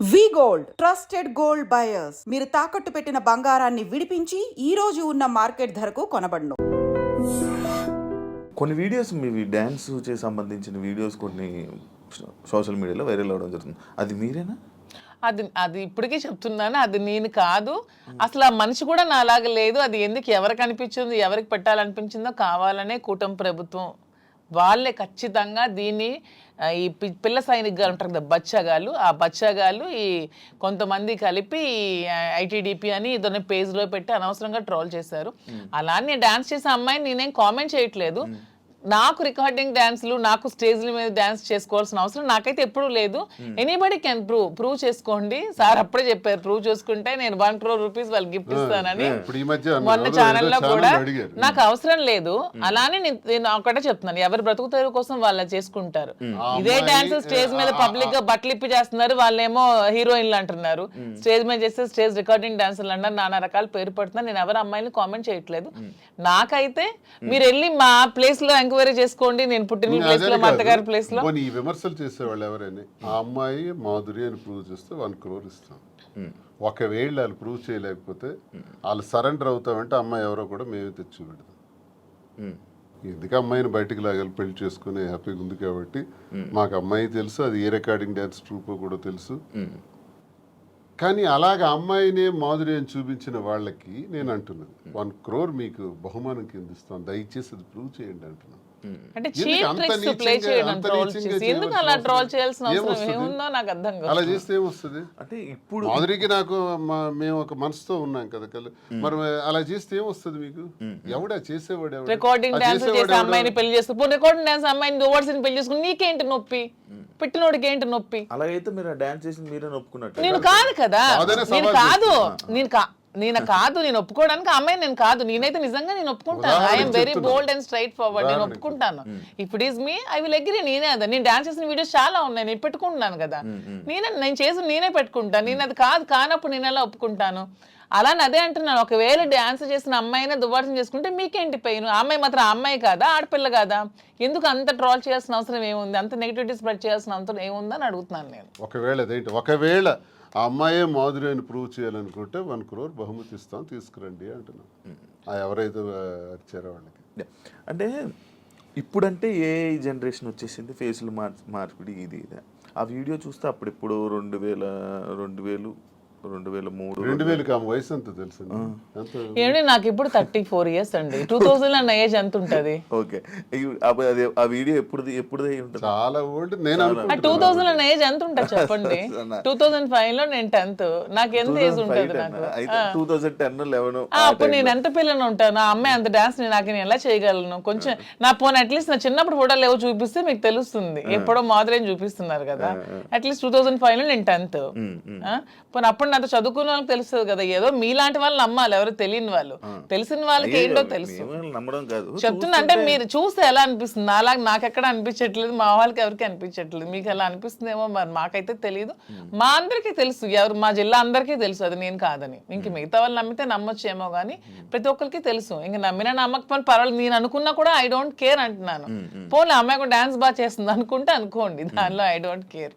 వి gold trusted gold buyers మీరు తాకట్టు పెట్టిన బంగారాన్ని విడిపించి ఈ రోజు ఉన్న మార్కెట్ ధరకు కొనబడును. కొన్ని వీడియోస్ మీవి డ్యాన్స్ చేసి సంబంధించిన వీడియోస్ కొన్ని సోషల్ మీడియాలో వైరల్ అవ్వడం జరుగుతుంది. అది మీరేనా? అది ఇప్పటికీ చెప్తున్నాను, అది నేను కాదు. అసలు ఆ మనిషి కూడా నాలాగా లేదు. అది ఎందుకు ఎవరికి అనిపించిందో, ఎవరికి పెట్టాలనిపించిందో కావాలనే కూటమి ప్రభుత్వం వాళ్ళే ఖచ్చితంగా దీన్ని ఈ పిల్ల సైనికులు ఉంటారు కదా బచ్చాగాళ్ళు, ఆ బచ్చాగాళ్ళు ఈ కొంతమంది కలిపి ఐటీడీపీ అని ఇదొన్న పేజ్లో పెట్టి అనవసరంగా ట్రోల్ చేశారు. అలా నేను డాన్స్ చేసే అమ్మాయిని నేనేం కామెంట్ చేయట్లేదు. నాకు రికార్డింగ్ డాన్స్లు, నాకు స్టేజ్ల మీద డాన్స్ చేసుకోవాల్సిన అవసరం నాకైతే ఎప్పుడూ లేదు. ఎనీబడి కెన్ ప్రూవ్ చేసుకోండి. సార్ అప్పుడే చెప్పారు, ప్రూవ్ చేసుకుంటే నేను 1 crore rupees వాళ్ళకి గిఫ్ట్ ఇస్తానని మొన్న ఛానల్లో కూడా. నాకు అవసరం లేదు. అలానే నేను ఒకటే చెప్తున్నాను, ఎవరు బ్రతుకుతారు కోసం వాళ్ళు చేసుకుంటారు. ఇదే డాన్స్ స్టేజ్ మీద పబ్లిక్ గా బట్టలు ఇప్పి చేస్తున్నారు, వాళ్ళేమో హీరోయిన్లు అంటున్నారు. స్టేజ్ మీద చేస్తే స్టేజ్ రికార్డింగ్ డాన్సర్లు అన్నారు, నానా రకాల పేరు పడుతున్నారు. నేను ఎవరు అమ్మాయిని కామెంట్ చేయట్లేదు. నాకైతే మీరు వెళ్ళి మా ప్లేస్ లో ఎంక్వైరీ చేసుకోండి, నేను పుట్టిన ప్లేస్ లో మా అత్తగారి ప్లేస్ లో. ఈ విమర్శలు చేసేవాళ్ళు ఎవరైనా ఆ అమ్మాయి మాధురి అని ప్రూవ్ చేస్తే 1 crore ఇస్తాం. ఒకవేళ వాళ్ళు ప్రూవ్ చేయలేకపోతే వాళ్ళు సరెండర్ అవుతామంటే అమ్మాయి ఎవరో కూడా మేమే తెచ్చి పెడతాం. ఎందుకు అమ్మాయిని బయటికి లాగాలి, పెళ్లి చేసుకుని హ్యాపీగా ఉంది కాబట్టి. మాకు అమ్మాయి తెలుసు, అది ఏ రికార్డింగ్ డ్యాన్స్ ట్రూప్ కూడా తెలుసు. కానీ అలాగ అమ్మాయినే మాధురి అని చూపించిన వాళ్ళకి నేను అంటున్నాను, 1 crore మీకు బహుమానం కింద ఇస్తాను, దయచేసి అది ప్రూవ్ చేయండి అంటున్నాను. అంటే చీప్ ట్రిక్స్ ప్లే చేయడం, ట్రోల్ చేసి ఎందుకు అలా ట్రోల్ చేయాల్సిన అవసరం ఏముందో నాకు అర్థం కాదు. అలా చేస్తే ఏమొస్తుంది? అంటే ఇప్పుడు మాధురికి నాకు మేము ఒక మనసుతో ఉన్నాం కదా, మరి అలా చేస్తే ఏమొస్తుంది మీకు? ఎవడా చేసేవాడు? రికార్డింగ్ డాన్స్ చేసే అమ్మాయిని పెళ్లి చేసుకుని, రికార్డింగ్ డాన్స్ అమ్మాయిని దువ్వాల్సిన పెళ్లి చేసుకుని నీకేంటి నొప్పి? పెట్టినోడికి ఏంటి నొప్పి? అలాగైతే మీరు డాన్స్ చేసి మీరే ఒప్పుకున్నట్టు. నేను కాదు కదా, నేను ఒప్పుకోవడానికి అమ్మాయి నేను కాదు. నేనైతే నిజంగా నేను ఒప్పుకుంటాను. I'm very bold and straight forward. నేను ఒప్పుకుంటాను. If it is me I will agree. నేనే అదా, నేను డాన్స్ చేసిన వీడియోస్ చాలా ఉన్నాయి, నేను పెట్టుకుంటున్నాను కదా. నేను చేసి నేనే పెట్టుకుంటాను. నేను అది కానప్పుడు నేను ఎలా ఒప్పుకుంటాను? అలానే అదే అంటున్నాను, ఒకవేళ డాన్స్ చేసిన అమ్మాయినే దువ్వాసం చేసుకుంటే మీకేంటి పెయిన్? అమ్మాయి మాత్రం అమ్మాయి కాదా, ఆడపిల్ల కాదా? ఎందుకు అంత ట్రోల్ చేయాల్సిన అవసరం ఏముంది? అంత నెగిటివిటీ స్ప్రెడ్ చేయాల్సిన అవసరం ఏముందని అడుగుతున్నాను నేను. ఒకవేళ ఆ అమ్మాయే మాధురి అని ప్రూవ్ చేయాలనుకుంటే 1 crore బహుమతి ఇస్తాం, తీసుకురండి అంటున్నాం. ఎవరైతే వచ్చారో వాళ్ళకి. అంటే ఇప్పుడంటే ఏ జనరేషన్ వచ్చేసింది, ఫేసులు మార్పిడి ఇది. ఆ వీడియో చూస్తే అప్పుడిప్పుడు 2003 వయసు ఎంత తెలుసు? ఏమండి నాకు ఇప్పుడు 34 years అండి. 2000 ఏజ్ ఎంత ఉంటది? ఓకే, ఆ వీడియో ఎప్పుడు చాలా ఓల్డ్. నేను 2000 ఏజ్ ఎంత ఉంటుంది చెప్పండి? 2005 లో నేను 10th. నాకు ఎంత ఏజ్ ఉంటుంది? నాకు 2010-11. అప్పుడు నేను ఎంత పిల్లని ఉంటాను? ఆ అమ్మాయి అంత డాన్స్ నాకు నేను ఎలా చేయగలను? కొంచెం నా పోనీ అట్లీస్ట్ నా చిన్నప్పుడు ఫోటోలు ఏవో చూపిస్తే మీకు తెలుస్తుంది. ఎప్పుడో మాదిరి చూపిస్తున్నారు కదా. అట్లీస్ట్ 2005 లో నేను 10th. పోనీ అప్పుడు నాతో చదువుకున్న వాళ్ళకి తెలుస్తుంది కదా. ఏదో మీలాంటి వాళ్ళు నమ్మాలి, ఎవరో తెలియని వాళ్ళు. తెలిసిన వాళ్ళకి ఏంటో తెలుసు. చెప్తున్నా అంటే మీరు చూస్తే ఎలా అనిపిస్తుంది? అలాగే నాకెక్కడ అనిపించట్లేదు, మా వాళ్ళకి ఎవరికి అనిపించట్లేదు. మీకు ఎలా అనిపిస్తుందేమో మరి, మాకైతే తెలియదు. మా అందరికీ తెలుసు, ఎవరు మా జిల్లా అందరికీ తెలుసు అది నేను కాదని. ఇంక మిగతా వాళ్ళు నమ్మితే నమ్మొచ్చేమో కానీ ప్రతి ఒక్కరికి తెలుసు. ఇంక నమ్మినా నమ్మకపోయినా పర్వాలేదు, నేను అనుకున్నా కూడా ఐ డోంట్ కేర్ అంటున్నాను. పోనీ అమ్మాయి కూడా డాన్స్ బాగా చేస్తుంది అనుకుంటే అనుకోండి, దానిలో ఐ డోంట్ కేర్.